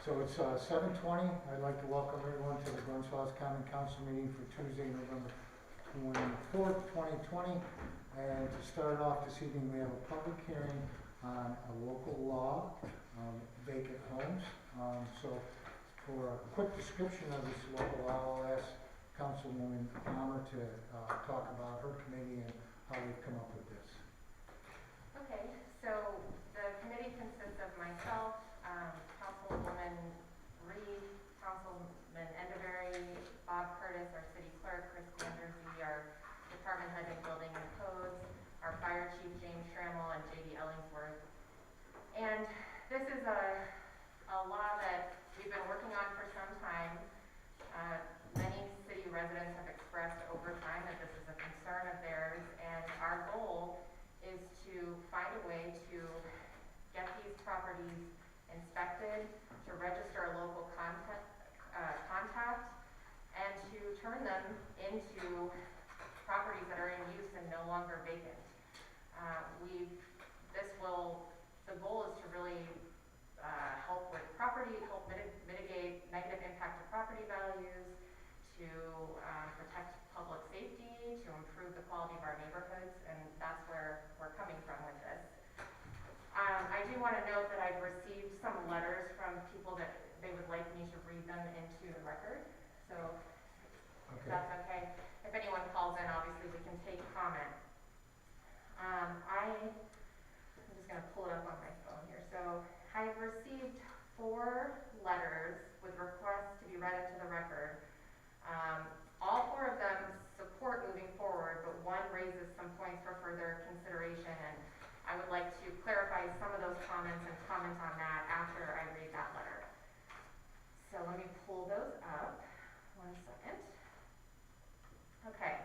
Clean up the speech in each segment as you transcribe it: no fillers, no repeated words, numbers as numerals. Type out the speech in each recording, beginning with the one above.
So it's 7:20. I'd like to welcome everyone to the Glens Common Council meeting for Tuesday, November 24th, 2020. And to start off this evening, we have a public hearing on a local law, vacant homes. So for a quick description of this local law, I'll ask Councilwoman Palmer to talk about her committee and how we've come up with this. Okay, so the committee consists of myself, Councilwoman Reed, Councilman Enderberry, Bob Curtis, our city clerk, Chris Andersey, our department head of building and codes, our fire chief James Schrammel, and J.D. Ellingsworth. And this is a law that we've been working on for some time. Many city residents have expressed over time that this is a concern of theirs, and our goal is to find a way to get these properties inspected, to register a local contact, and to turn them into properties that are in use and no longer vacant. The goal is to really help with help mitigate negative impact to property values, to protect public safety, to improve the quality of our neighborhoods, and that's where we're coming from with this. I do want to note that I've received some letters from people that they would like me to read them into the record, so if that's okay. If anyone calls in, obviously we can take comment. I'm just going to pull it up on my phone here. So I've received 4 letters with requests to be read into the record. All 4 of them support moving forward, but one raises some points for further consideration, and I would like to clarify some of those comments and comment on that after I read that letter. So let me pull those up. 1 second. Okay.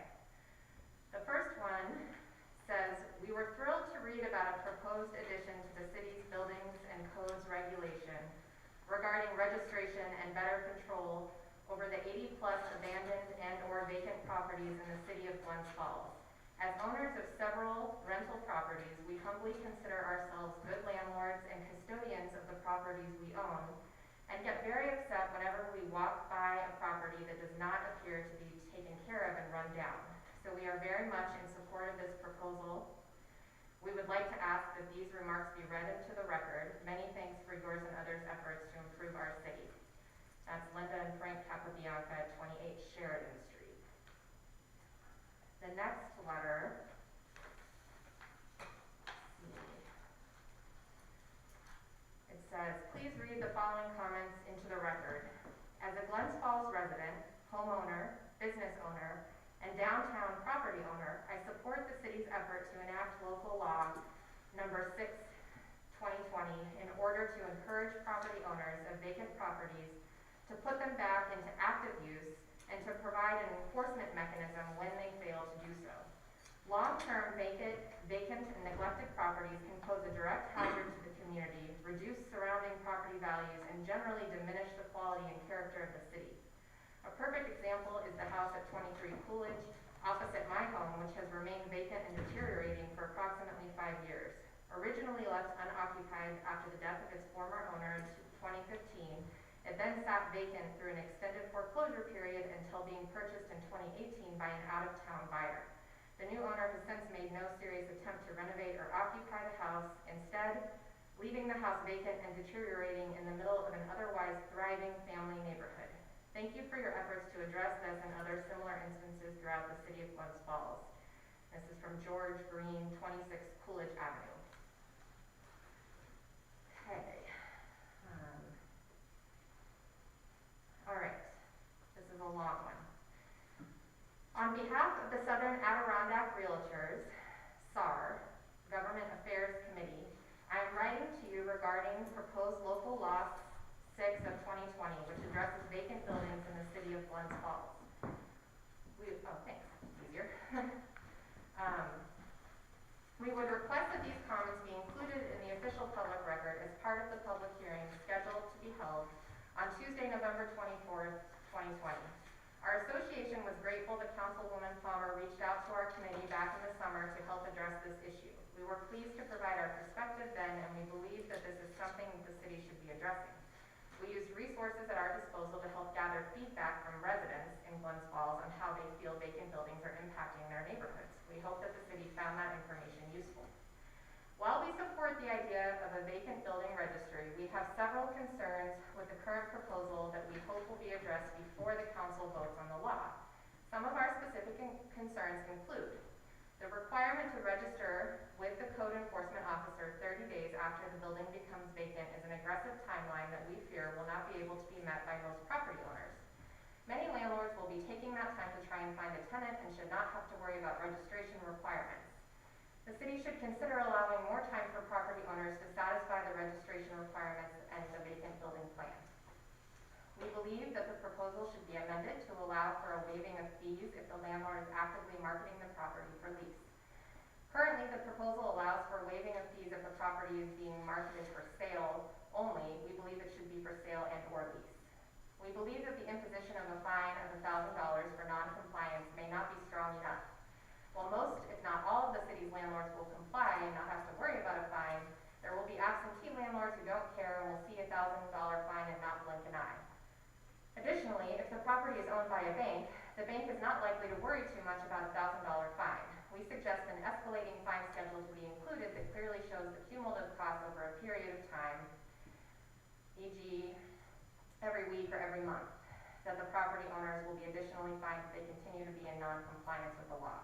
The first one says, "We were thrilled to read about a proposed addition to the city's buildings and codes regulation regarding registration and better control over the 80-plus abandoned and or vacant properties in the city of Glens Falls. As owners of several rental properties, we humbly consider ourselves good landlords and custodians of the properties we own, and get very upset whenever we walk by a property that does not appear to be taken care of and run down. So we are very much in support of this proposal. We would like to ask that these remarks be read into the record. Many thanks for yours and others' efforts to improve our city." That's Linda and Frank Capobianca at 28 Sheridan Street. The next letter, it says, "Please read the following comments into the record. As a Glens Falls resident, homeowner, business owner, and downtown property owner, I support the city's effort to enact local law number 6/2020 in order to encourage property owners of vacant properties to put them back into active use and to provide an enforcement mechanism when they fail to do so. Long-term vacant and neglected properties can pose a direct hazard to the community, reduce surrounding property values, and generally diminish the quality and character of the city. A perfect example is the house at 23 Coolidge, opposite my home, which has remained vacant and deteriorating for approximately 5 years. Originally left unoccupied after the death of its former owner in 2015, it then sat vacant through an extended foreclosure period until being purchased in 2018 by an out-of-town buyer. The new owner has since made no serious attempt to renovate or occupy the house, instead leaving the house vacant and deteriorating in the middle of an otherwise thriving family neighborhood. Thank you for your efforts to address this and other similar instances throughout the city of Glens Falls." This is from George Green, 26 Coolidge Avenue. Okay. All right. This is a long one. "On behalf of the Southern Adirondack Realtors, SAR, Government Affairs Committee, I am writing to you regarding proposed local law 6 of 2020, which addresses vacant buildings in the city of Glens Falls. Thanks. It's easier. We would request that these comments be included in the official public record as part of the public hearing scheduled to be held on Tuesday, November 24th, 2020. Our association was grateful that Councilwoman Palmer reached out to our committee back in the summer to help address this issue. We were pleased to provide our perspective then, and we believe that this is something that the city should be addressing. We used resources at our disposal to help gather feedback from residents in Glens Falls on how they feel vacant buildings are impacting their neighborhoods. We hope that the city found that information useful. While we support the idea of a vacant building registry, we have several concerns with the current proposal that we hope will be addressed before the council votes on the law. Some of our specific concerns include the requirement to register with the code enforcement officer 30 days after the building becomes vacant is an aggressive timeline that we fear will not be able to be met by most property owners. Many landlords will be taking that time to try and find a tenant and should not have to worry about registration requirements. The city should consider allowing more time for property owners to satisfy the registration requirements and the vacant building plan. We believe that the proposal should be amended to allow for a waiving of fees if the landlord is actively marketing the property for lease. Currently, the proposal allows for waiving of fees if the property is being marketed for sale only. We believe it should be for sale and or lease. We believe that the imposition of a fine of $1,000 for non-compliance may not be strong enough. While most, if not all, of the city's landlords will comply and not have to worry about a fine, there will be absentee landlords who don't care and will see a $1,000 fine and not blink an eye. Additionally, if the property is owned by a bank, the bank is not likely to worry too much about a $1,000 fine. We suggest an escalating fine schedule to be included that clearly shows the cumulative cost over a period of time, e.g. every week or every month, that the property owners will be additionally fined if they continue to be in non-compliance with the law.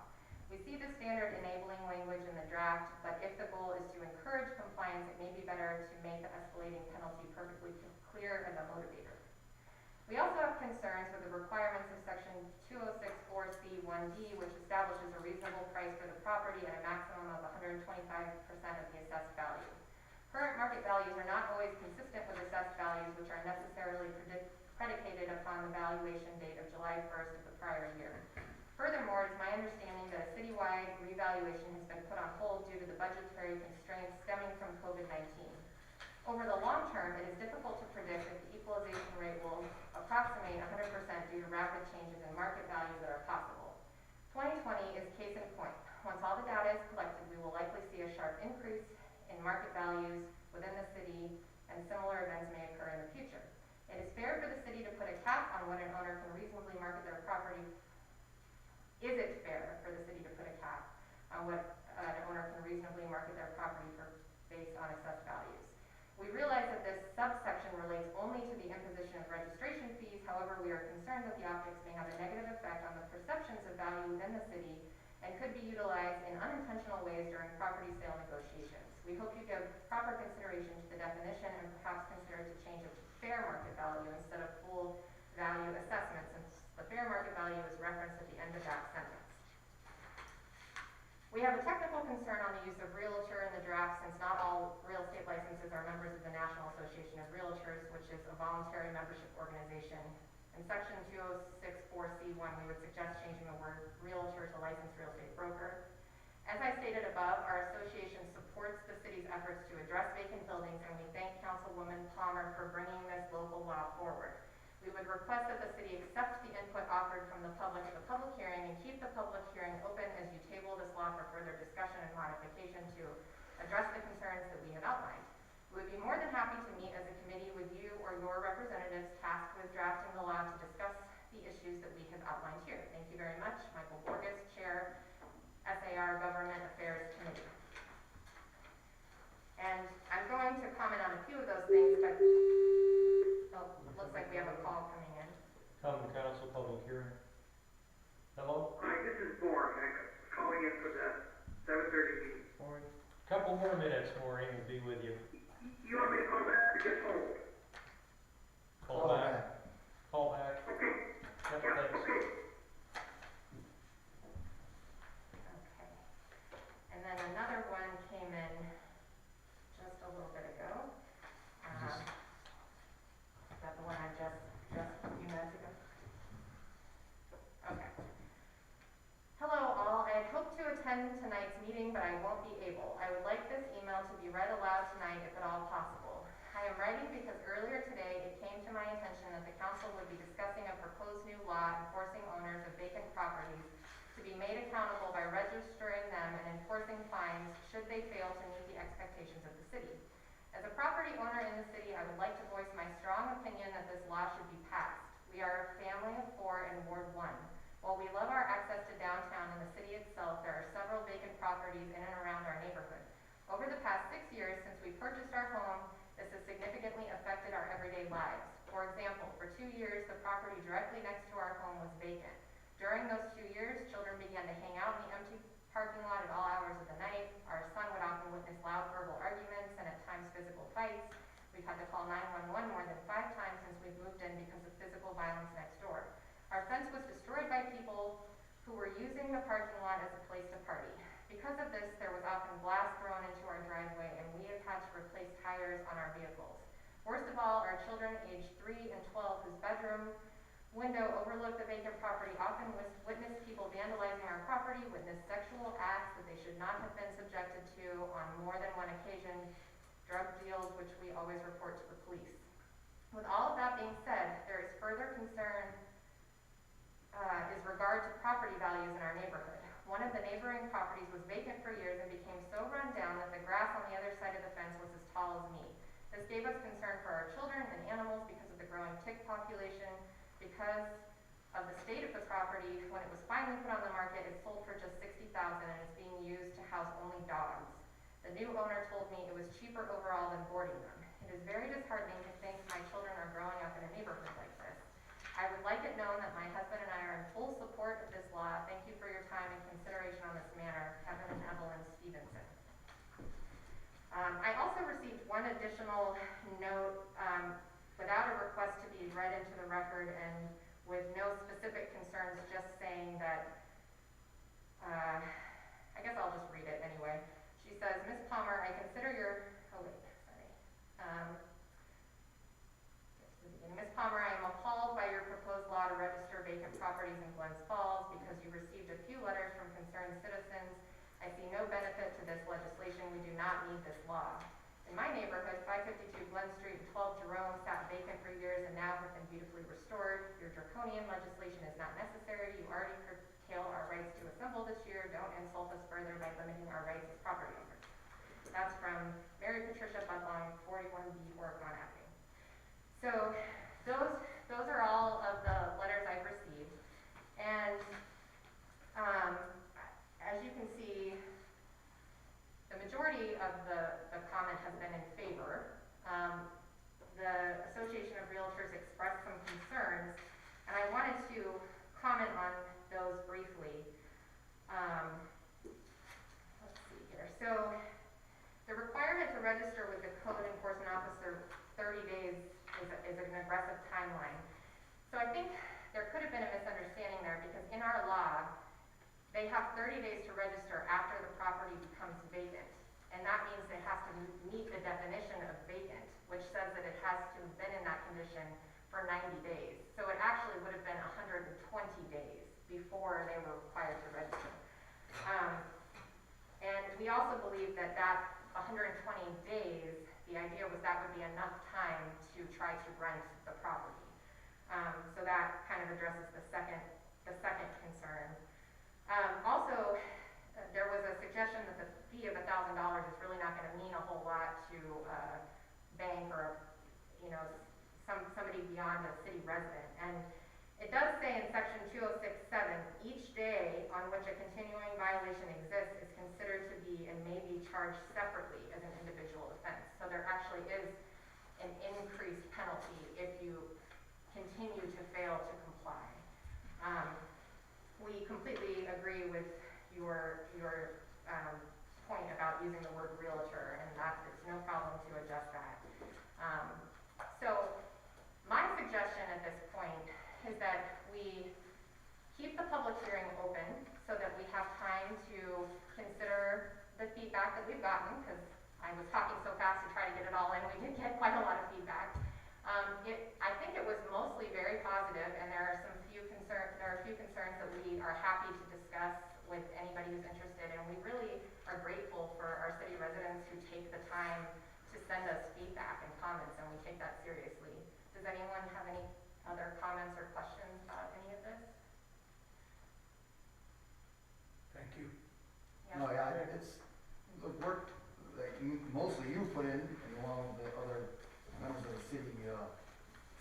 We see the standard enabling language in the draft, but if the goal is to encourage compliance, it may be better to make the escalating penalty perfectly clear as a motivator. We also have concerns with the requirements of Section 2064C1D, which establishes a reasonable price for the property at a maximum of 125% of the assessed value. Current market values are not always consistent with assessed values, which are necessarily predicated upon the valuation date of July 1st of the prior year. Furthermore, it's my understanding that a citywide revaluation has been put on hold due to the budgetary constraints stemming from COVID-19. Over the long term, it is difficult to predict if the equalization rate will approximate 100% due to rapid changes in market values that are possible. 2020 is case in point. Once all the data is collected, we will likely see a sharp increase in market values within the city, and similar events may occur in the future. It is fair for the city to put a cap on what an owner can reasonably market their property. Is it fair for the city to put a cap on what an owner can reasonably market their property for based on assessed values? We realize that this subsection relates only to the imposition of registration fees. However, we are concerned that the optics may have a negative effect on the perceptions of value within the city and could be utilized in unintentional ways during property sale negotiations. We hope you give proper consideration to the definition and perhaps consider to change it to fair market value instead of full value assessment, since the fair market value is referenced at the end of that sentence. We have a technical concern on the use of realtor in the draft, since not all real estate licenses are members of the National Association of Realtors, which is a voluntary membership organization. In Section 2064C1, we would suggest changing the word realtor to licensed real estate broker. As I stated above, our association supports the city's efforts to address vacant buildings, and we thank Councilwoman Palmer for bringing this local law forward. We would request that the city accept the input offered from the public at the public hearing and keep the public hearing open as you table this law for further discussion and modification to address the concerns that we have outlined. We would be more than happy to meet as a committee with you or your representatives tasked with drafting the law to discuss the issues that we have outlined here. Thank you very much. Michael Borges, Chair, SAR Government Affairs Committee. And I'm going to comment on a few of those things, but looks like we have a call coming in. Common Council public hearing. Hello? Hi, this is Bourne. I'm calling in for the 7:30 meeting. Maureen. Couple more minutes, Maureen will be with you. You want me to call back or just hold? Call back. Call back. Okay. Yep, Yeah, thanks. okay. Okay. And then another one came in just a little bit ago. Is that the one I just a few minutes ago? Okay. Hello all, I had hoped to attend tonight's meeting, but I won't be able. I would like this email to be read aloud tonight if at all possible. I am writing because earlier today it came to my attention that the council would be discussing a proposed new law enforcing owners of vacant properties to be made accountable by registering them and enforcing fines should they fail to meet the expectations of the city. As a property owner in the city, I would like to voice my strong opinion that this law should be passed. We are a family of 4 in Ward 1. While we love our access to downtown and the city itself, there are several vacant properties in and around our neighborhood. Over the past 6 years since we purchased our home, this has significantly affected our everyday lives. For example, for 2 years, the property directly next to our home was vacant. During those 2 years, children began to hang out in the empty parking lot at all hours of the night. Our son would often witness loud verbal arguments and at times physical fights. We've had to call 911 more than 5 times since we've moved in because of physical violence next door. Our fence was destroyed by people who were using the parking lot as a place to party. Because of this, there was often glass thrown into our driveway and we have had to replace tires on our vehicles. Worst of all, our children aged 3 and 12 whose bedroom window overlooked the vacant property often witnessed people vandalizing our property, witnessed sexual acts that they should not have been subjected to on more than one occasion, drug deals which we always report to the police. With all of that being said, there is further concern is regard to property values in our neighborhood. One of the neighboring properties was vacant for years and became so run down that the grass on the other side of the fence was as tall as me. This gave us concern for our children and animals because of the growing tick population. Because of the state of the property, when it was finally put on the market, it sold for just $60,000 and is being used to house only dogs. The new owner told me it was cheaper overall than boarding them. It is very disheartening to think my children are growing up in a neighborhood like this. I would like it known that my husband and I are in full support of this law. Thank you for your time and consideration on this matter. Kevin and Evelyn Stevenson. I also received one additional note without a request to be read into the record and with no specific concerns, just saying that, I guess I'll just read it anyway. She says, Ms. Palmer, I consider your, Ms. Palmer, I am appalled by your proposed law to register vacant properties in Glens Falls because you received a few letters from concerned citizens. I see no benefit to this legislation. We do not need this law. In my neighborhood, 552 Glen Street and 12 Jerome sat vacant for years and now have been beautifully restored. Your draconian legislation is not necessary. You already curtail our rights to assemble this year. Don't insult us further by limiting our rights as property owners. That's from Mary Patricia Budlong, 41B Oregon Avenue. So those are all of the letters I've received. And as you can see, the majority of the comment has been in favor. The Association of Realtors expressed some concerns, and I wanted to comment on those briefly. Let's see here. So the requirement to register with the code enforcement officer 30 days is an aggressive timeline. So I think there could have been a misunderstanding there because in our law, they have 30 days to register after the property becomes vacant. And that means it has to meet the definition of vacant, which says that it has to have been in that condition for 90 days. So it actually would have been 120 days before they were required to register. And we also believe that 120 days, the idea was that would be enough time to try to rent the property. So that kind of addresses the second concern. Also, there was a suggestion that the fee of $1,000 is really not going to mean a whole lot to bank or, somebody beyond a city resident. And it does say in section 206.7, each day on which a continuing violation exists is considered to be and may be charged separately as an individual offense. So there actually is an increased penalty if you continue to fail to comply. We completely agree with your point about using the word realtor, and that there's no problem to adjust that. So my suggestion at this point is that we keep the public hearing open so that we have time to consider the feedback that we've gotten, because I was talking so fast to try to get it all in. We did get quite a lot of feedback. I think it was mostly very positive, and there are a few concerns that we are happy to discuss with anybody who's interested, and we really are grateful for our city residents who take the time to send us feedback and comments, and we take that seriously. Does anyone have any other comments or questions about any of this? Thank you. Yeah. No, yeah, it's the work that mostly you put in, along with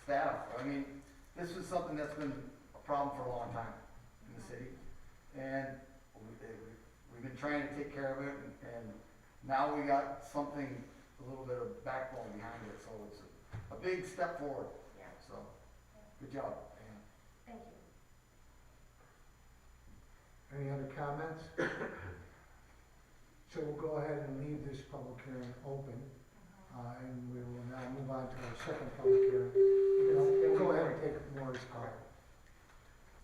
staff. I mean, this is something that's been a problem for a long time in the city. And we've been trying to take care of it, and now we got something, a little bit of backbone behind it, so it's a big step forward. Yeah, So, good job. thank you. Any other comments? So we'll go ahead and leave this public hearing open, and we will now move on to our second public hearing. We'll go ahead and take Moore's call.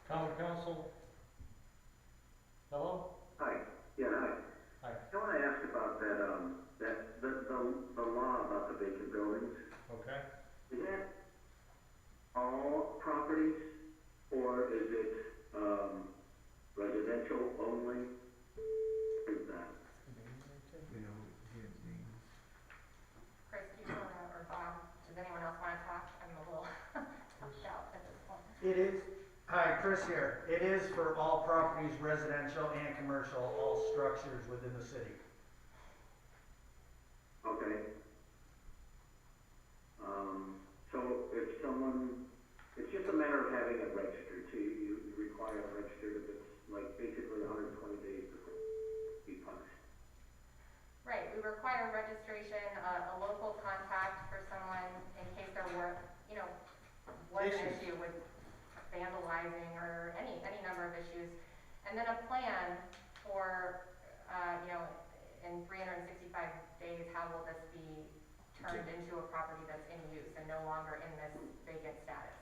Common council? Hello? Hi, yeah, hi. Hi. I want to ask about the law about the vacant buildings. Okay. Is that all properties, or is it, residential only? Is that? Chris, do you wanna, or Bob, does anyone else wanna talk? I'm a little toughed out at this point. It is, hi, Chris here. It is for all properties, residential and commercial, all structures within the city. Okay. So if someone, it's just a matter of having it registered, so you require it registered if it's like basically 120 days to be punished. Right, we require registration, a local contact for someone in case there were, was an Issues. issue with vandalizing or any number of issues. And then a plan for, in 365 days, how will this be turned into a property that's in use and no longer in this vacant status?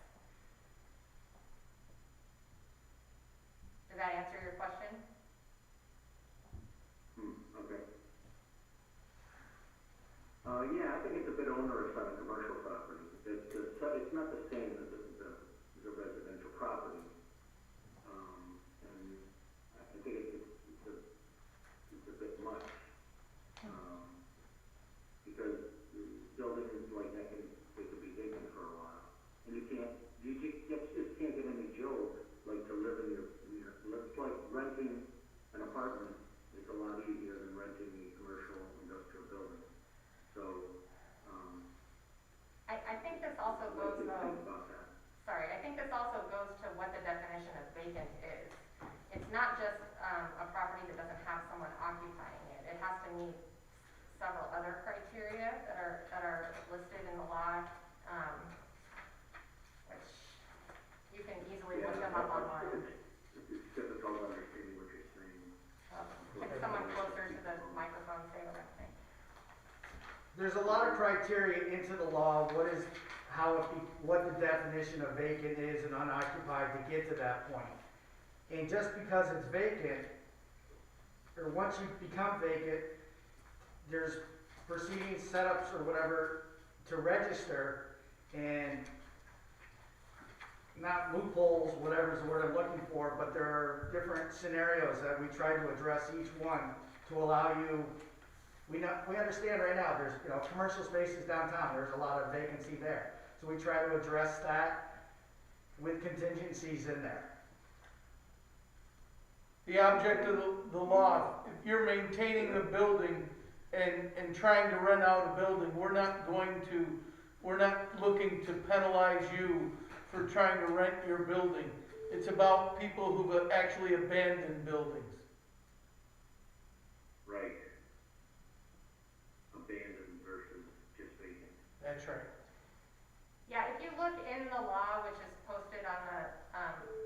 Does that answer your question? Okay. Yeah, I think it's a bit onerous on a commercial property. It's not the same as a residential property. And I think it's a bit much. Because buildings like that they could be vacant for a while. And you just can't get any joke like to live in it's like renting an apartment is a lot easier than renting a commercial industrial building. So, I think this also goes what do you though. think about that? Sorry, I think this also goes to what the definition of vacant is. It's not just a property that doesn't have someone occupying it. It has to meet several other criteria that are listed in the law, which you can easily look them up online. It's difficult understanding what you're saying. If someone closer to the microphone say what I'm saying. There's a lot of criteria into the law, what the definition of vacant is and unoccupied to get to that point. And just because it's vacant, or once you become vacant, there's proceedings, setups, or whatever to register, and not loopholes, whatever is the word I'm looking for, but there are different scenarios that we try to address each one to allow you. We understand right now there's commercial spaces downtown. There's a lot of vacancy there, so we try to address that with contingencies in there. The object of the law, if you're maintaining the building and trying to rent out a building, we're not looking to penalize you for trying to rent your building. It's about people who've actually abandoned buildings. Right. Abandoned versus just vacant. That's right. Yeah, if you look in the law, which is posted on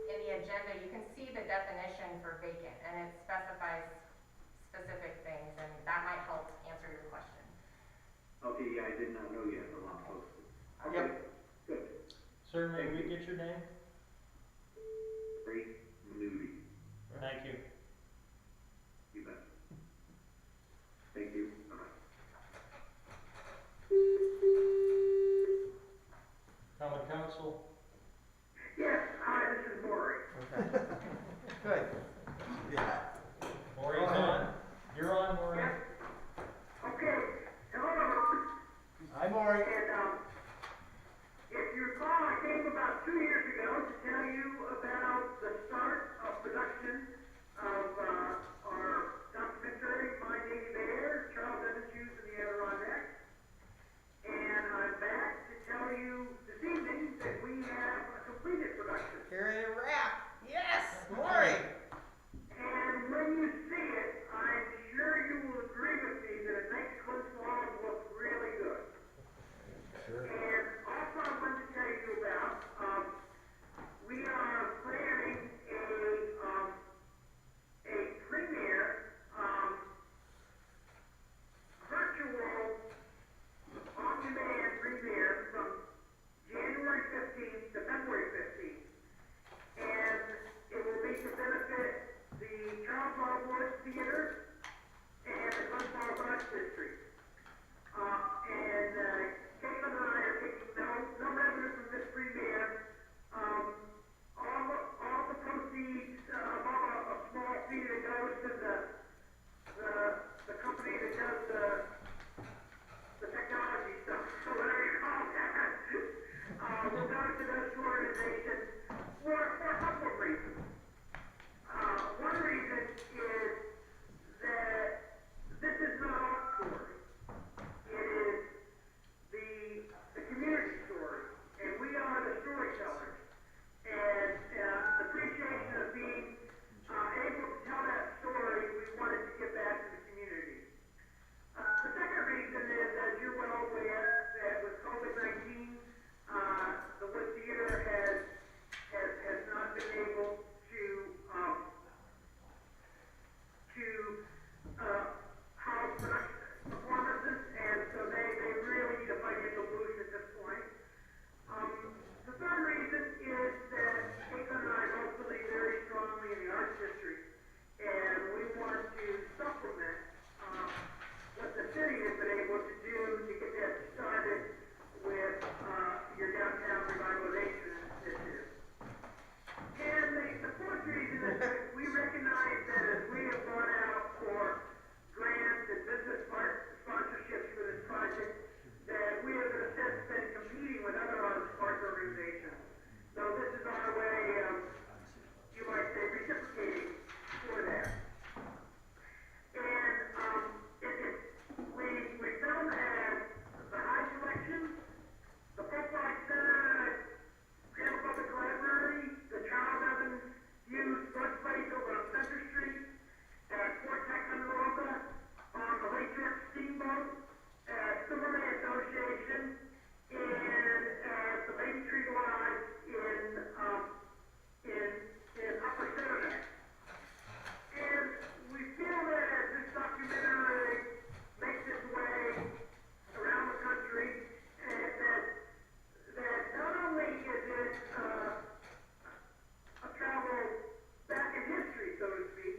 in the agenda, you can see the definition for vacant, and it specifies specific things, and that might help answer your question. Okay, yeah, I did not know you had the law posted. Okay, Yep. good. Sir, may we get your name? Great nudie. Thank you. You bet. Thank you. Bye-bye. Common council? Yes, hi, this is Maury. Good. Yeah. Maureen's on? You're on, Maureen? Okay, hello. Hi, Maury. And, if you recall, I came about 2 years ago to tell you about the start of production of our documentary, My Daily Bear, Charles Evans Hughes and the Adirondacks. And I for a couple of reasons. One reason is that this is not our story. It is the community story, and we are the storytellers. And the appreciation of being able to tell that story, we wanted to give back to the community. The second reason is, as you're well aware, that with COVID-19, the Wood Theater has not been able to house performances, and so they really need a financial boost at this point. The third reason is that Caitlin and I both believe very strongly in the arts district, and we want to supplement what the city has been able to do to get that started with your downtown revitalization initiative. And the fourth reason is that we recognize that as we have gone out for grants and business sponsorships for this project, that we have in a sense been competing with other arts organizations. So this is our way of, you might say, reciprocating for that. And we film as the High Collection, the Folklife Center, Graham Public Library, the Charles Evans Hughes Birthplace over on Center Street, at Fort Ticonderoga, on the Lake George Steamboat, at Silverman Association, and at the Lady Tree Lodge in Upper Center. And we feel that as this documentary makes its way around the country, and that not only is it a travel back in history, so to speak,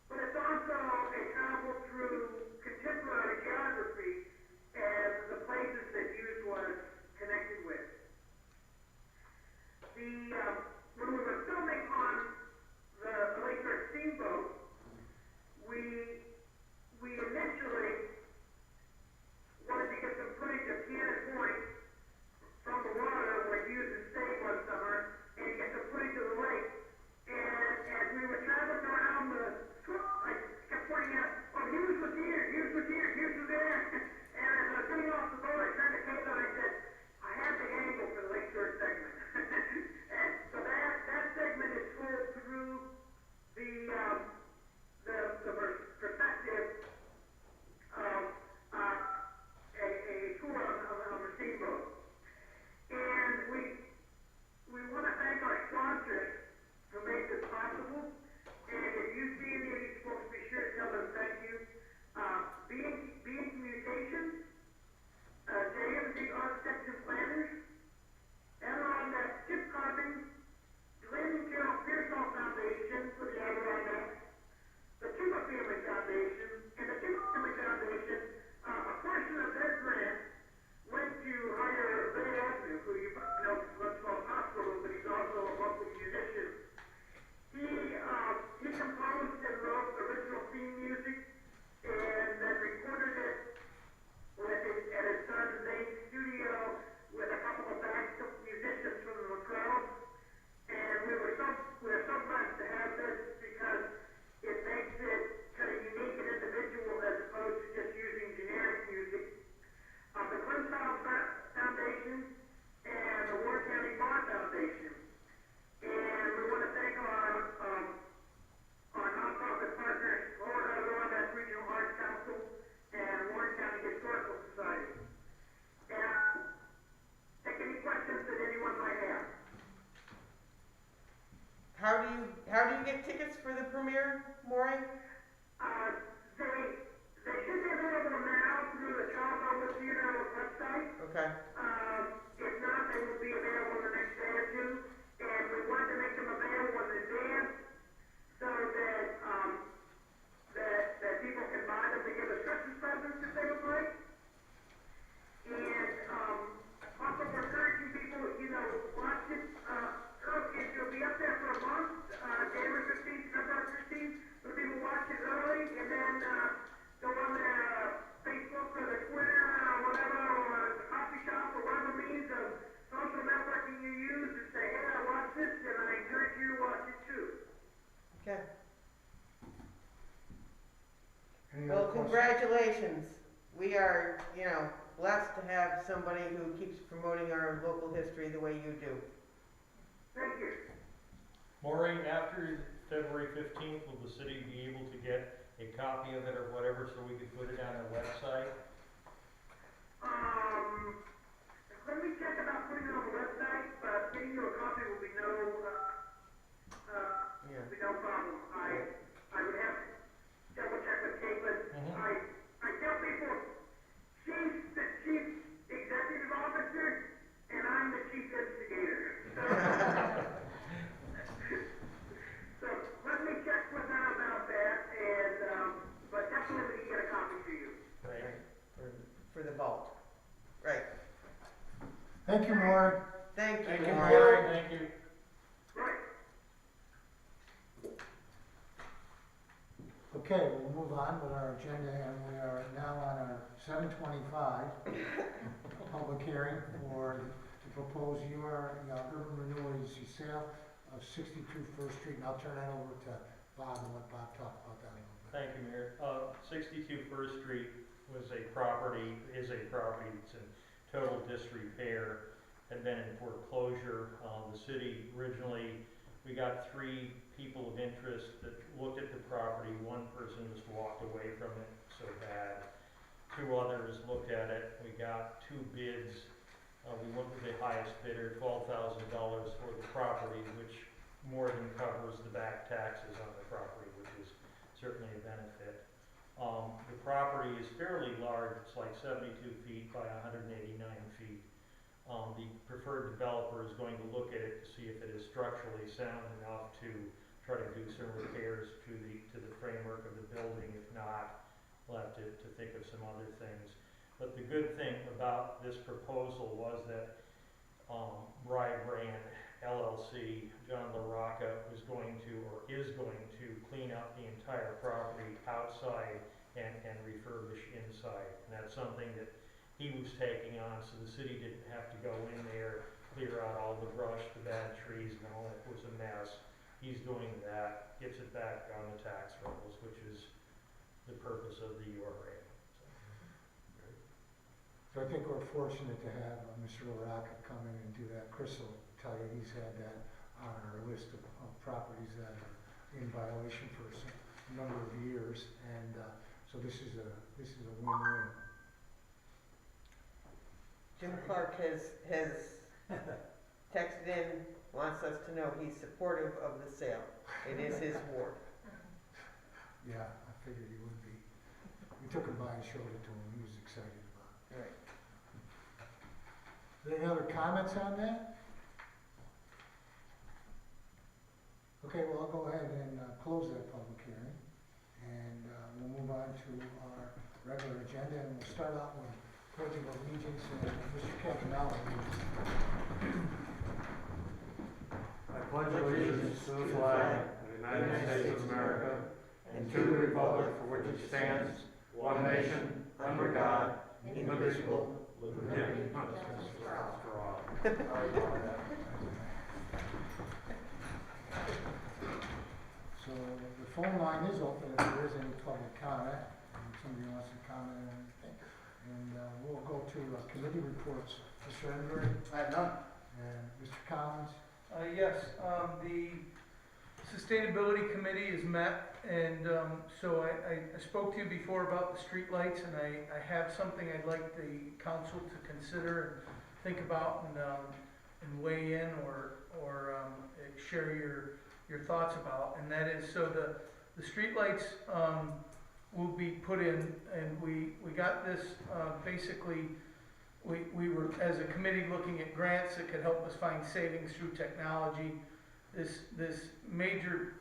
but it's also a travel through contemporary geography and the places that Hughes was connected with. When we were filming on the Lake George Steamboat, we initially wanted to get some footage of Cannon Point from the water where Hughes' estate was summer, and get some footage of the lake. And as we were traveling around the shore, I kept pointing out, oh, Hughes was here, Hughes was here, Hughes was there. And as I was getting off the boat, I turned to Caitlin and I said, I have the angle for the Lake George segment. And so that segment is told through the perspective of a tour on the steamboat. And we want to thank our sponsors who made this possible. And if you see any of these folks, be sure to tell them thank you. Being Communications, JMZ Architects and Planners, Adirondack Chip Carving, Glenn and Carol Pearsall Foundation for the Adirondack, the Tuba Family Foundation, and the Tuba Family Foundation, a portion of their grant went to hire Ray Avenue, who you probably know from Glens Hospital, but he's also a local musician. He composed and wrote original theme music and then recorded it at his son's main studio with a couple of backup musicians from the McCrells. And we're so blessed to have this because it makes it kind of unique and individual as opposed to just using generic music. The Glens Foundation and the Warren County Bar Foundation. And we want to thank our nonprofit partners, Lower Adirondack Regional Arts Council and Warren County Historical Society. And take any questions that anyone might have. How do you get tickets for the premiere, Maury? They should be available now through the Charles Evans Theater website. Okay. If not, they will be available the next day or two. And we wanted to make them available in advance so that people can buy them to give as Christmas presents if they would like. And also for encouraging people, watch it. It'll be up there for a month, January 15th, February 15th. So people watch it early and then go on their Facebook or their Twitter or whatever, or the coffee shop or whatever. Okay. Any Well, other questions? congratulations. We are, blessed to have somebody who keeps promoting our local history the way you do. Thank you. Maureen, after February 15th, will the city be able to get a copy of it or whatever so we can put it on our website? Let me check about putting it on the website, but getting you a copy will be no problem. I would have to double check with Caitlin. Mhm. I tell people, she's the chief executive officer, and I'm the chief instigator. So let me check with her about that, and, but definitely we can get a copy to you. Right. For the vault. Right. Thank you, Maureen. Thank Thank you, you, Maureen. Maureen. Thank you. Right. Okay, we'll move on with our agenda, and we are now on our 7:25 public hearing for the proposed urban renewal agency sale of 62 First Street, and I'll turn that over to Bob and let Bob talk about that a little bit. Thank you, Mayor. 62 First Street is a property that's in total disrepair, had been in foreclosure. The city originally, we got 3 people of interest that looked at the property. One person just walked away from it so bad. 2 others looked at it. We got 2 bids. We went with the highest bidder, $12,000 for the property, which more than covers the back taxes on the property, which is certainly a benefit. The property is fairly large. It's like 72 feet by 189 feet. The preferred developer is going to look at it to see if it is structurally sound enough to try to do some repairs to the framework of the building. If not, we'll have to think of some other things. But the good thing about this proposal was that Bride Brand LLC, John LaRocca, is going to clean up the entire property outside and refurbish inside. And that's something that he was taking on, so the city didn't have to go in there, clear out all the brush, the bad trees, and all that was a mess. He's doing that, gets it back on the tax rolls, which is the purpose of the URA. So I think we're fortunate to have Mr. LaRocca come in and do that. Chris will tell you he's had that on our list of properties that are in violation for a number of years, and so this is a win-win. Jim Clark has texted in, wants us to know he's supportive of the sale. It is his ward. Yeah, I figured he would be. We took him by and showed it to him. He was excited about it. Right. Any other comments on that? Okay, well, I'll go ahead and close that public hearing, and we'll move on to our regular agenda, and we'll start out with pledge of allegiance, and Mr. Campanella. I pledge allegiance to the flag of the United States of America and to the republic for which it stands, one nation, under God, indivisible, with liberty and justice for all. So the phone line is open if there is any public comment, if somebody wants to comment on anything. And we'll go to committee reports. Mr. Edinburgh I have none. and Mr. Collins. Yes, the Sustainability Committee is met, and so I spoke to you before about the streetlights, and I have something I'd like the council to consider and think about and weigh in or share your thoughts about, and that is, so the streetlights will be put in, and we got this basically. We were, as a committee, looking at grants that could help us find savings through technology. This major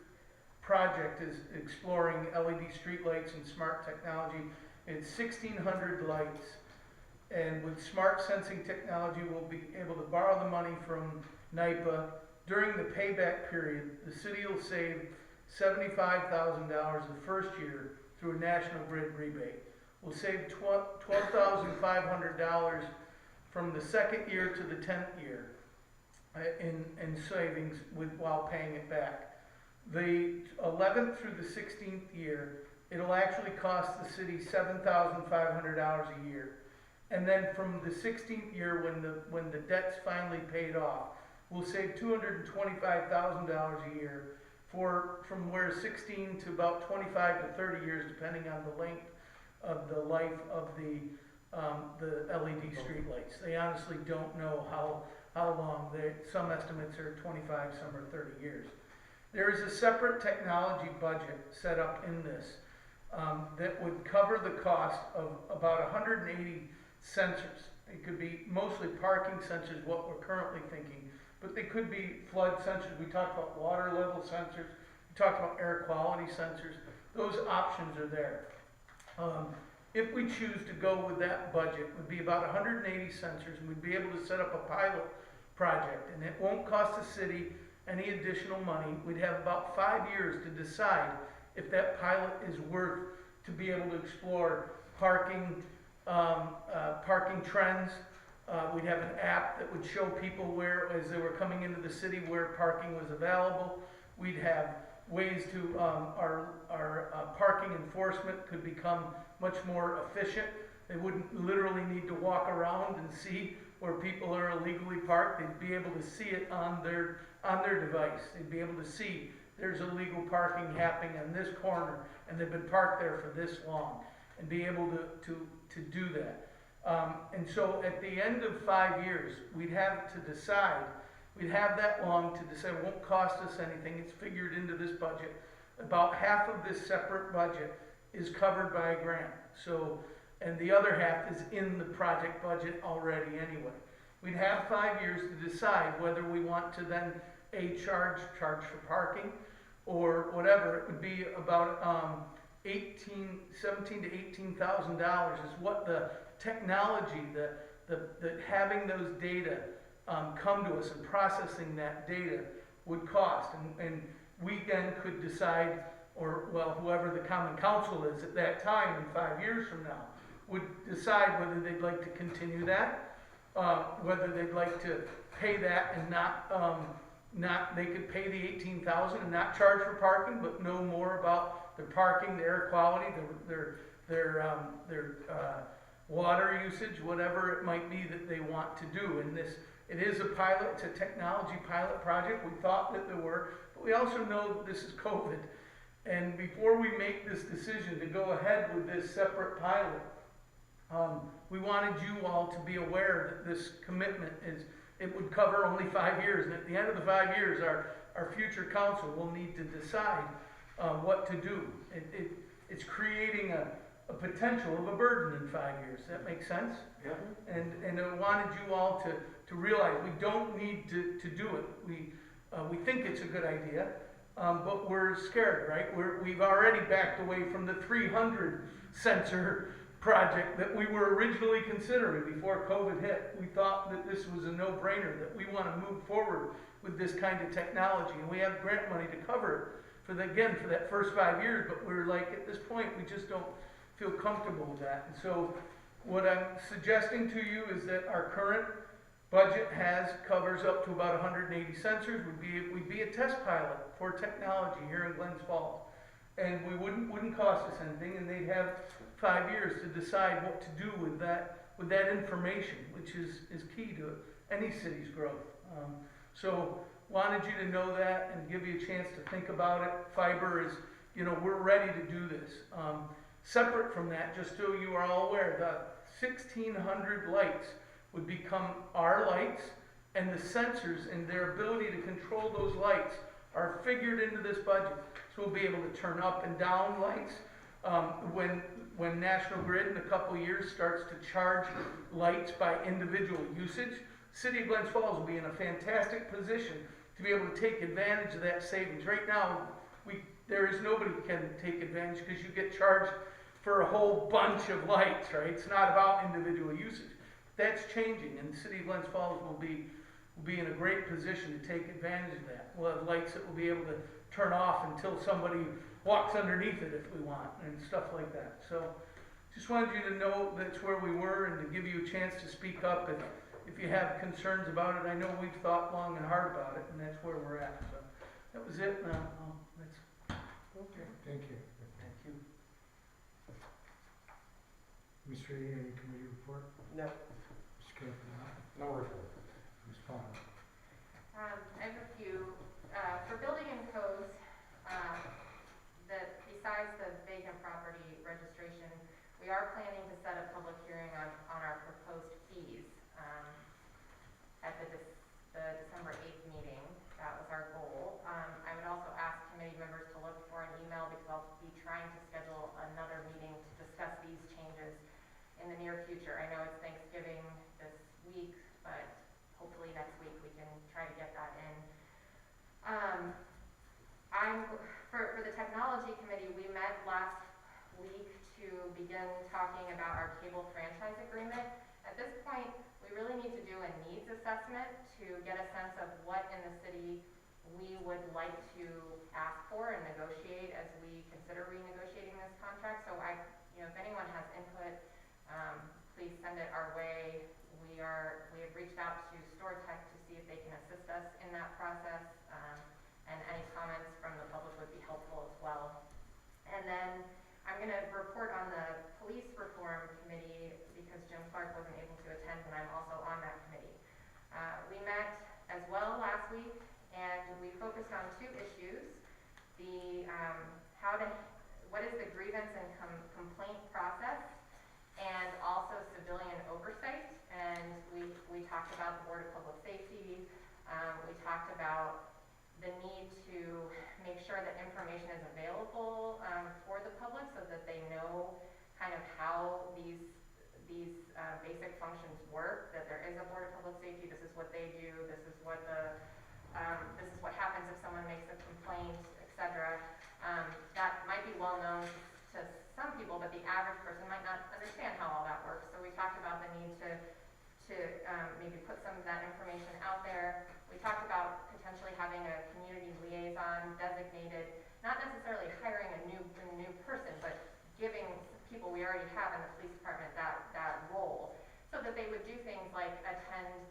project is exploring LED streetlights and smart technology. It's 1,600 lights, and with smart sensing technology, we'll be able to borrow the money from NIPA. During the payback period, the city will save $75,000 the first year through a National Grid rebate. We'll save $12,500 from the second year to the 10th year in savings while paying it back. The 11th through the 16th year, it'll actually cost the city $7,500 a year. And then from the 16th year, when the debt's finally paid off, we'll save $225,000 a year from where 16 to about 25 to 30 years, depending on the length of the life of the LED streetlights. They honestly don't know how long. Some estimates are 25, some are 30 years. There is a separate technology budget set up in this that would cover the cost of about 180 sensors. It could be mostly parking sensors, what we're currently thinking, but they could be flood sensors. We talked about water level sensors. We talked about air quality sensors. Those options are there. If we choose to go with that budget, it would be about 180 sensors, and we'd be able to set up a pilot project, and it won't cost the city any additional money. We'd have about 5 years to decide if that pilot is worth to be able to explore parking trends. We'd have an app that would show people where, as they were coming into the city, where parking was available. We'd have ways to, our parking enforcement could become much more efficient. They wouldn't literally need to walk around and see where people are illegally parked. They'd be able to see it on their device. They'd be able to see there's illegal parking happening on this corner, and they've been parked there for this long, and be able to do that. And so at the end of 5 years, we'd have to decide, we'd have that long to decide. It won't cost us anything. It's figured into this budget. About half of this separate budget is covered by a grant. So, and the other half is in the project budget already anyway. We'd have 5 years to decide whether we want to then charge for parking or whatever. It would be about $17,000 to $18,000 is what the technology, the having those data come to us and processing that data would cost. And we then could decide, or well, whoever the common council is at that time in 5 years from now, would decide whether they'd like to continue that, whether they'd like to pay that and not they could pay the $18,000 and not charge for parking, but know more about their parking, their air quality, their water usage, whatever it might be that they want to do. And this, it is a pilot, it's a technology pilot project. We thought that there were, but we also know that this is COVID. And before we make this decision to go ahead with this separate pilot, we wanted you all to be aware that this commitment it would cover only 5 years. And at the end of the 5 years, our future council will need to decide what to do. It's creating a potential of a burden in 5 years. That makes sense? Yeah. And I wanted you all to realize we don't need to do it. We think it's a good idea, but we're scared, right? We've already backed away from the 300 sensor project that we were originally considering before COVID hit. We thought that this was a no-brainer, that we want to move forward with this kind of technology, and we have grant money to cover it for that first 5 years, but we're like, at this point, we just don't feel comfortable with that. And so what I'm suggesting to you is that our current budget covers up to about 180 sensors. We'd be a test pilot for technology here in Glens Falls. And we wouldn't cost us anything, and they'd have 5 years to decide what to do with that information, which is key to any city's growth. So wanted you to know that and give you a chance to think about it. Fiber is, we're ready to do this. Separate from that, just so you are all aware, the 1,600 lights would become our lights, and the sensors and their ability to control those lights are figured into this budget. So we'll be able to turn up and down lights. When National Grid in a couple of years starts to charge lights by individual usage, City of Glens Falls will be in a fantastic position to be able to take advantage of that savings. Right now, nobody can take advantage because you get charged for a whole bunch of lights, right? It's not about individual usage. That's changing, and the City of Glens Falls will be in a great position to take advantage of that. We'll have lights that will be able to turn off until somebody walks underneath it if we want, and stuff like that. So just wanted you to know that's where we were, and to give you a chance to speak up if you have concerns about it. I know we've thought long and hard about it, and that's where we're at. So That was it, that's, Okay, thank you. thank you. Ms. Reed, any committee report? No. Mr. Campbell? No report. Ms. Palmer? I have a few, for building and codes, that besides the vacant property registration, we are planning to set a public hearing on our proposed fees, at the December 8th meeting. That was our goal. I would also ask committee members to look for an email because I'll be trying to schedule another meeting to discuss these changes in the near future. I know it's Thanksgiving this week, but hopefully next week we can try to get that in. For the technology committee, we met last week to begin talking about our cable franchise agreement. At this point, we really need to do a needs assessment to get a sense of what in the city we would like to ask for and negotiate as we consider renegotiating this contract. So if anyone has input, please send it our way. We have reached out to StoreTech to see if they can assist us in that process, and any comments from the public would be helpful as well. And then I'm going to report on the police reform committee because Jim Clark wasn't able to attend, and I'm also on that committee. We met as well last week, and we focused on two issues: what is the grievance and complaint process, and also civilian oversight. And we talked about the Board of Public Safety. We talked about the need to make sure that information is available for the public so that they know kind of how these basic functions work, that there is a Board of Public Safety, this is what they do, this is what happens if someone makes a complaint, etc. That might be well known to some people, but the average person might not understand how all that works. So we talked about the need to maybe put some of that information out there. We talked about potentially having a community liaison designated, not necessarily hiring a new person, but giving people we already have in the police department that role, so that they would do things like attend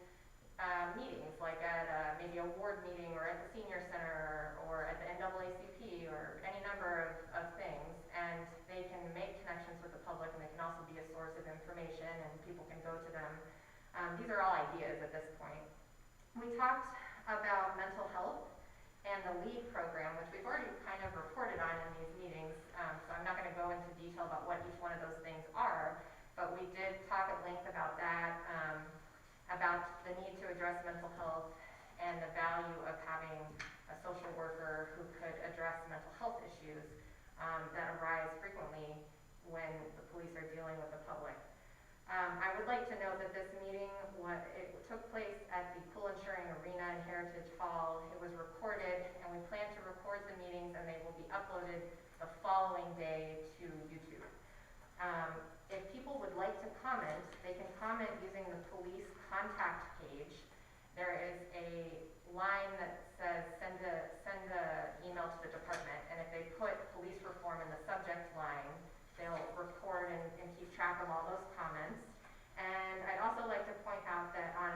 meetings, like at maybe a ward meeting or at the senior center or at the NAACP or any number of things, and they can make connections with the public, and they can also be a source of information and people can go to them. These are all ideas at this point. We talked about mental health and the LEAD program, which we've already kind of reported on in these meetings, so I'm not going to go into detail about what each one of those things are, but we did talk at length about that, about the need to address mental health and the value of having a social worker who could address mental health issues that arise frequently when the police are dealing with the public. I would like to note that this meeting, it took place at the Pool Insuring Arena in Heritage Hall. It was recorded, and we plan to record the meetings, and they will be uploaded the following day to YouTube. If people would like to comment, they can comment using the police contact page. There is a line that says send a email to the department, and if they put police reform in the subject line, they'll record and keep track of all those comments. And I'd also like to point out that on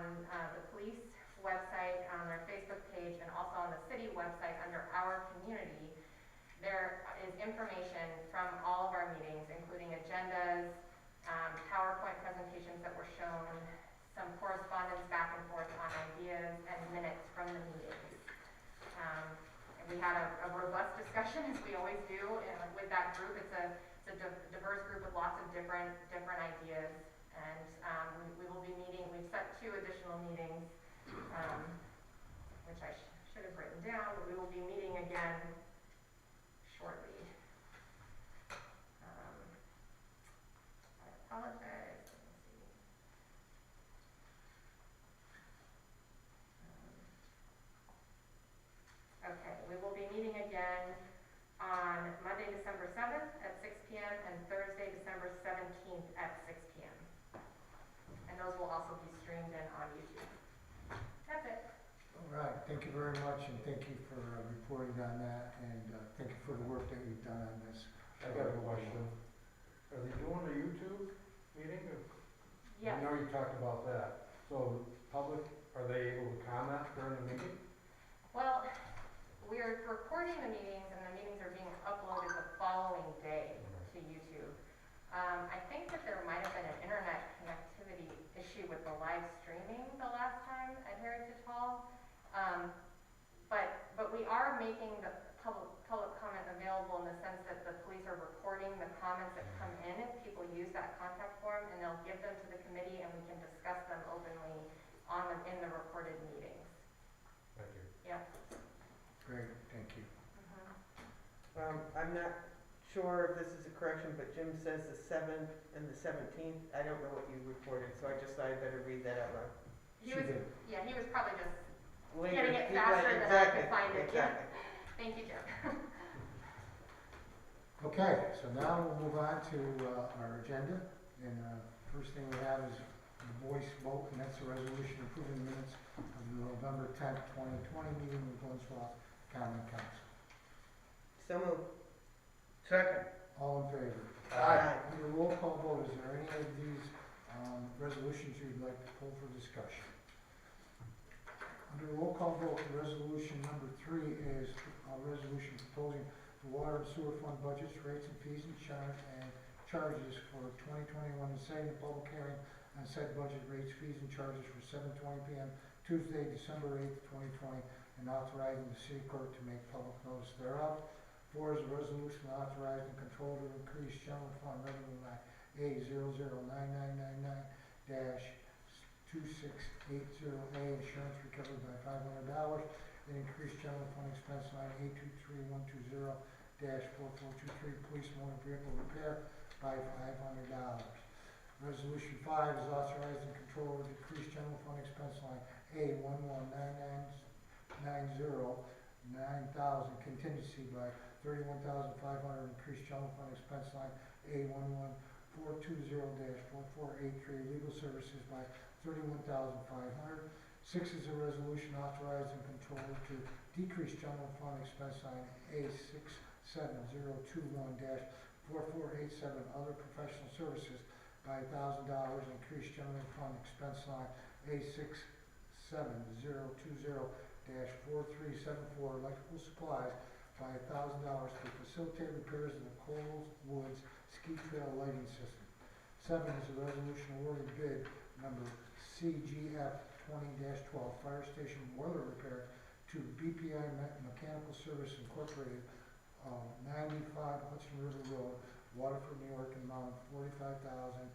the police website, on their Facebook page, and also on the city website under our community, there is information from all of our meetings, including agendas, PowerPoint presentations that were shown, some correspondence back and forth on ideas, and minutes from the meetings. And we had a robust discussion, as we always do, with that group. It's a diverse group with lots of different ideas, and we will be meeting. We've set 2 additional meetings, which I should have written down, but we will be meeting again shortly. I apologize. Let me see. Okay, we will be meeting again on Monday, December 7th at 6 p.m. and Thursday, December 17th at 6 p.m. And those will also be streamed in on YouTube. That's it. All right, thank you very much, and thank you for reporting on that, and thank you for the work that you've done on this. I got a question. Are they doing a YouTube meeting? Yes. I know you talked about that. So public, are they able to comment during the meeting? Well, we are recording the meetings, and the meetings are being uploaded the following day to YouTube. I think that there might have been an internet connectivity issue with the live streaming the last time at Heritage Hall. But we are making the public comment available in the sense that the police are recording the comments that come in if people use that contact form, and they'll give them to the committee, and we can discuss them openly in the recorded meetings. Thank you. Yep. Great, thank you. I'm not sure if this is a correction, but Jim says the 7th and the 17th. I don't know what you reported, so I just thought I'd better read that out loud. He She was, did. yeah, he was probably just Later, getting it he- faster right, than I exactly, could find it. exactly. Yeah. Thank you, Jim. Okay, so now we'll move on to our agenda, and first thing we have is the voice vote, and that's a resolution approving the minutes of the November 10th, 2020 meeting with Glens Common Council. So moved. Second. All in favor? Aye. Under roll call vote, is there any of these resolutions you'd like to pull for discussion? Under roll call vote, resolution number 3 is a resolution proposing the water and sewer fund budgets, rates and fees and charges for 2021, and setting a public hearing on said budget rates, fees and charges for 7:20 p.m. Tuesday, December 8th, 2020, and authorizing the city clerk to make public notice thereof. 4 is a resolution authorizing control to increase general fund revenue line A009999-2680A, insurance recovered by $500, and increase general fund expense line A23120-4423, police motor vehicle repair by $500. Resolution 5 is authorizing control to decrease general fund expense line A119990-9,000 contingency by $31,500, increase general fund expense line A11420-4483 legal services by $31,500. 6 is a resolution authorizing control to decrease general fund expense line A67021-4487 other professional services by $1,000, increase general fund expense line A67020-4374 electrical supplies by $1,000 to facilitate repairs of the Coles Woods Ski Trail lighting system. 7 is a resolution awarding bid number CGF 20-12 fire station boiler repair to BPI Mechanical Service Incorporated, 95 Hudson River Road, Waterford, New York, in amount of $45,009.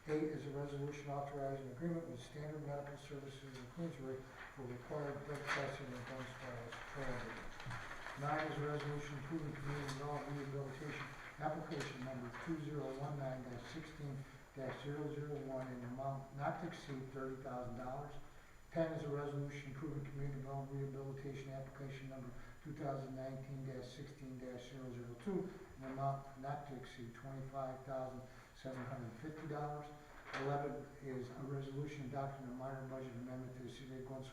8 is a resolution authorizing agreement with Standard Medical Services in Queensbury for required blood testing and gun trials transit. 9 is a resolution approving community development rehabilitation application number 2019-16-001 in amount not to exceed $30,000. 10 is a resolution approving community development rehabilitation application number 2019-16-002 in amount not to exceed $25,750. 11 is a resolution adopting a minor budget amendment to the City of Glens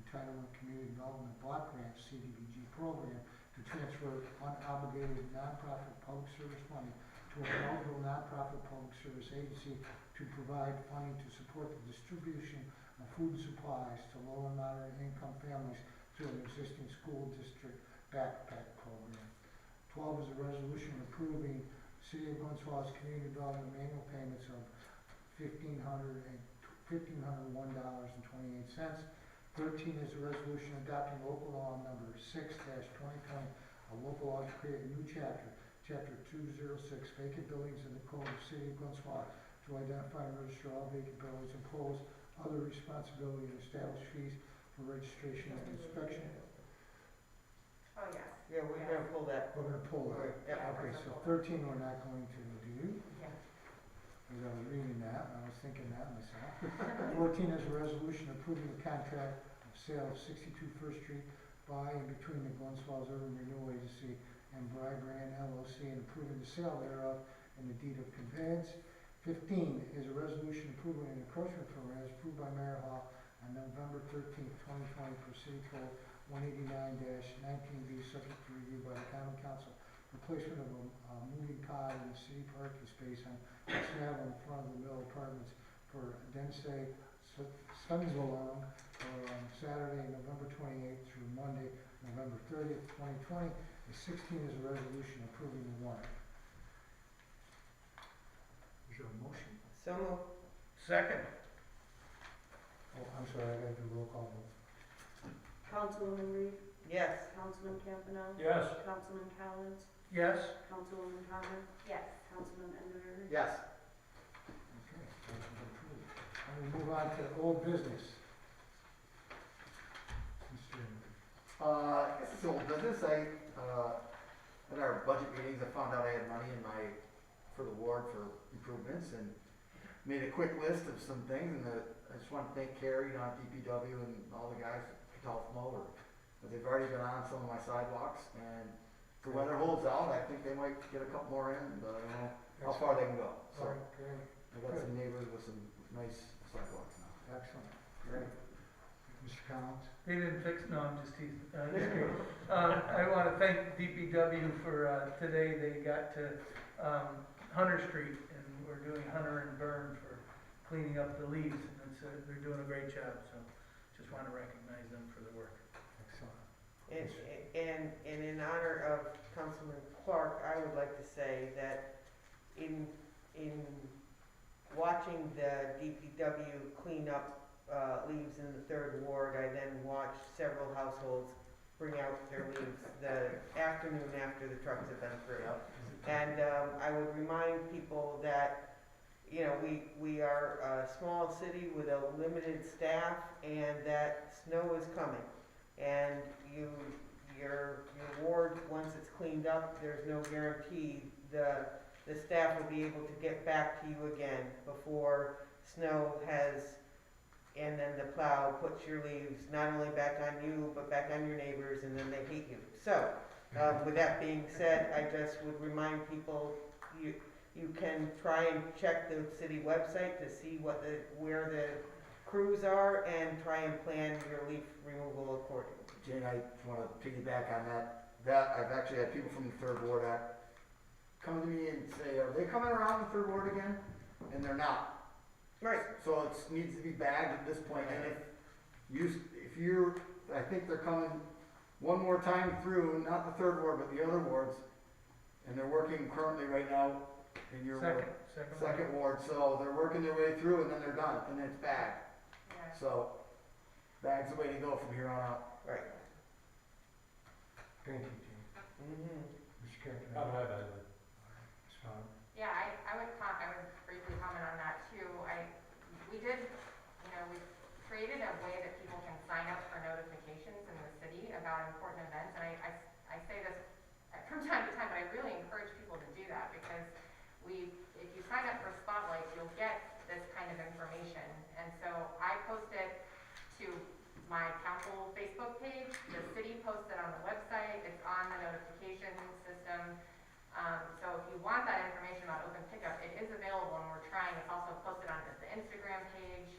Entitlement Community Development Block Grant CDBG program to transfer unobligated nonprofit public service funding to a eligible nonprofit public service agency to provide funding to support the distribution of food and supplies to low and moderate income families through an existing school district backpack program. 12 is a resolution approving City of Glens community development annual payments of $1,501.28. 13 is a resolution adopting local law number 6-2020, a local law to create a new chapter, Chapter 206, vacant buildings in the Code of City of Glens to identify and register all vacant buildings, impose other responsibility, and establish fees for registration and inspection. Oh, yes. Yeah, we're gonna pull that. We're gonna pull that. Yeah. Okay, so 13 we're not going to do. Yeah. As I was reading that, and I was thinking that myself. 14 is a resolution approving the contract of sale of 62 First Street by and between the Glens Falls Urban Renewal Agency and Brand LLC, and approving the sale thereof and the deed of conveyance. 15 is a resolution approving an encroachment permit as approved by Mayor Hall on November 13th, 2020 for City Code 189-19B, subject to review by the Common Council. Replacement of a moving pod in the city parking space on West Avenue in front of the Mill Apartments for Dense Sunzalong Saturday, November 28th through Monday, November 30th, 2020. The 16th is a resolution approving the warrant. Is there a motion? So moved. Second. Oh, I'm sorry, I gotta do roll call vote. Councilwoman Reed, Yes. Councilman Campanelli, Yes. Councilman Collins, Yes. Councilwoman Connor, Yes. Councilman Enderry. Yes. Okay, motion approved. And we move on to old business. Mr. I guess it's old business. At our budget meetings, I found out I had money in for the ward for improvements and made a quick list of some things, and I just want to thank Carrie, DPW, and all the guys at Mower. But they've already been on some of my sidewalks, and if the weather holds out, I think they might get a couple more in, but I don't know how far they can go. So All right, great, I got some neighbors with some nice sidewalks now. excellent, great. Mr. Collins? They didn't fix, no, I'm just teasing. Just kidding. I want to thank DPW for, today they got to, Hunter Street, and we're doing Hunter and Burn for cleaning up the leaves, and it's, they're doing a great job, so just want to recognize them for the work. Excellent. And in honor of Councilman Clark, I would like to say that in watching the DPW clean up leaves in the 3rd Ward, I then watched several households bring out their leaves the afternoon after the trucks have been through. And I would remind people that, you know, we are a small city with a limited staff, and that snow is coming. And your ward, once it's cleaned up, there's no guarantee the staff will be able to get back to you again before snow has, and then the plow puts your leaves not only back on you, but back on your neighbors, and then they hate you. So, with that being said, I just would remind people, you can try and check the city website to see where the crews are, and try and plan your leaf removal accordingly. Jane, I want to piggyback on that. I've actually had people from the 3rd Ward come to me and say, are they coming around the 3rd Ward again? And they're not. Right. So it needs to be bagged at this point, and if you're, I think they're coming one more time through, not the 3rd Ward, but the other wards, and they're working currently right now in your ward, second ward, so they're working their way through, and then they're done, and then it's bagged. Yeah. So, bag's the way to go from here on out. Right. Thank you, Jim. Mm-hmm. Mr. Campanelli? Haven't had that. Ms. Fowler? Yeah, I would briefly comment on that too. We created a way that people can sign up for notifications in the city about important events, and I say this from time to time, but I really encourage people to do that, because if you sign up for Spotlights, you'll get this kind of information. And so I post it to my council Facebook page, the city posts it on the website, it's on the notification system. So if you want that information about open pickup, it is available, and we're trying. It's also posted on the Instagram page.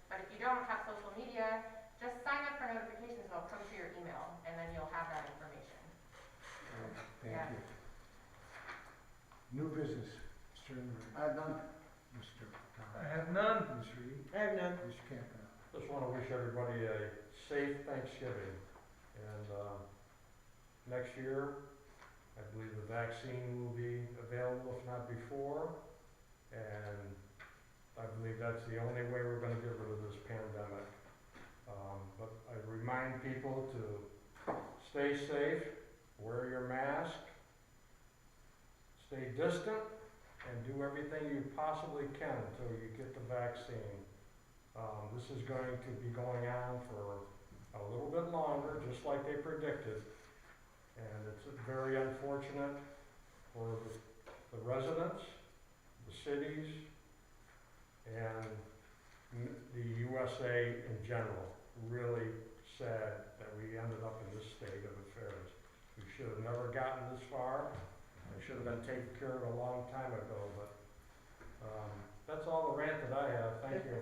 But if you don't have social media, just sign up for notifications. It'll come to your email, and then you'll have that information. Thank you. New business, Mr. Enderry. I have none. Mr. I Collins? have none. Ms. Reed? I have none. Mr. Campanelli? Just want to wish everybody a safe Thanksgiving. And next year, I believe the vaccine will be available, if not before. And I believe that's the only way we're going to get rid of this pandemic. But I remind people to stay safe, wear your mask, stay distant, and do everything you possibly can until you get the vaccine. This is going to be going on for a little bit longer, just like they predicted. And it's very unfortunate for the residents, the cities, and the USA in general. Really sad that we ended up in this state of affairs. We should have never gotten this far. It should have been taken care of a long time ago, but that's all the rant that I have. Thank you.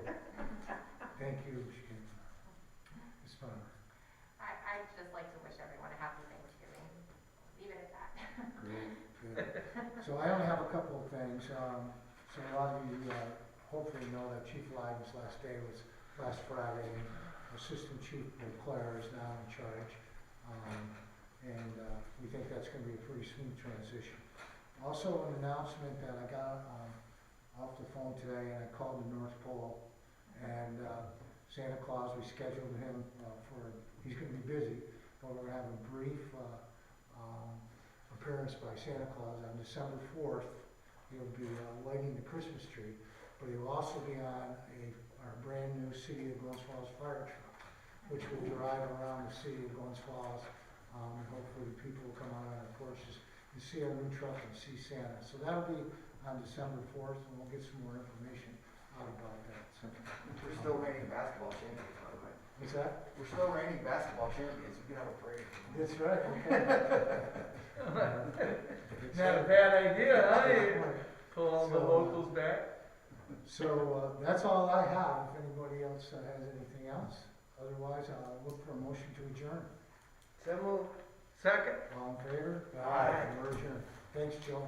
Thank you, Mr. Campanelli. Ms. Fowler? I'd just like to wish everyone a happy Thanksgiving. Leave it at that. Good. So I only have a couple of things. So a lot of you hopefully know that Chief Lyden's last day was last Friday. Assistant Chief Claire is now in charge. And we think that's gonna be a pretty smooth transition. Also, an announcement that I got off the phone today, and I called the North Pole, and Santa Claus, we scheduled him he's gonna be busy, but we're gonna have a brief appearance by Santa Claus on December 4th. He'll be lighting the Christmas tree, but he'll also be on our brand new City of Glens Falls fire truck, which will drive around the City of Glens Falls. And hopefully the people will come out on their porches and see our new truck and see Santa. So that'll be on December 4th, and we'll get some more information out about that. So, We're still reigning basketball champions, by the way. what's that? We're still reigning basketball champions, we can have a parade. That's right, okay. Not a bad idea, huh? You pull all the locals back. So that's all I have. If anybody else has anything else, otherwise I'll look for a motion to adjourn. So moved. Second. All in favor? Aye. We're adjourned. Thanks, Joe.